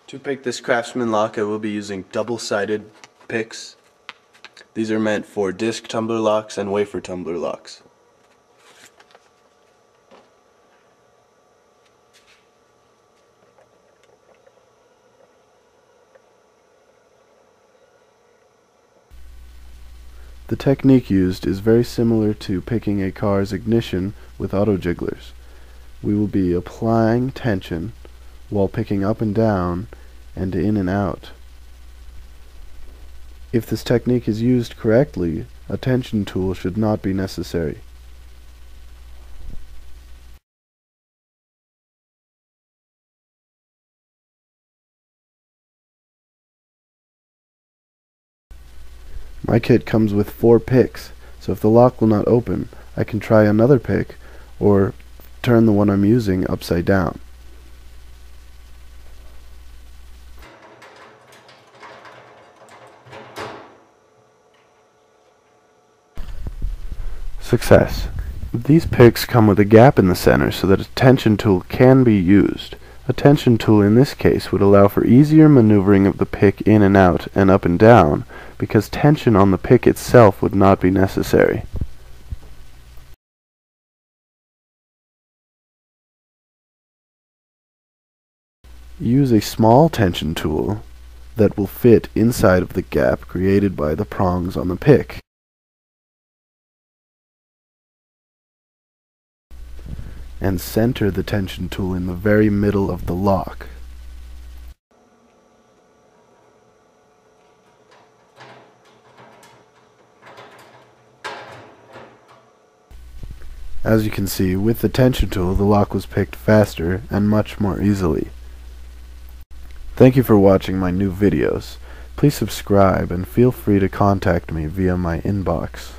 To pick this craftsman lock, I will be using double-sided pics. These are meant for disc tumbler locks and wafer tumbler locks. The technique used is very similar to picking a car's ignition with auto jigglers. We will be applying tension while picking up and down and in and out. If this technique is used correctly, a tension tool should not be necessary. My kit comes with 4 picks, so if the lock will not open, I can try another pick or turn the one I'm using upside down. Success. These picks come with a gap in the center so that a tension tool can be used. A tension tool in this case would allow for easier maneuvering of the pick in and out and up and down, because tension on the pick itself would not be necessary. Use a small tension tool that will fit inside of the gap created by the prongs on the pick. And center the tension tool in the very middle of the lock. As you can see, with the tension tool, the lock was picked faster and much more easily. Thank you for watching my new videos. Please subscribe and feel free to contact me via my inbox.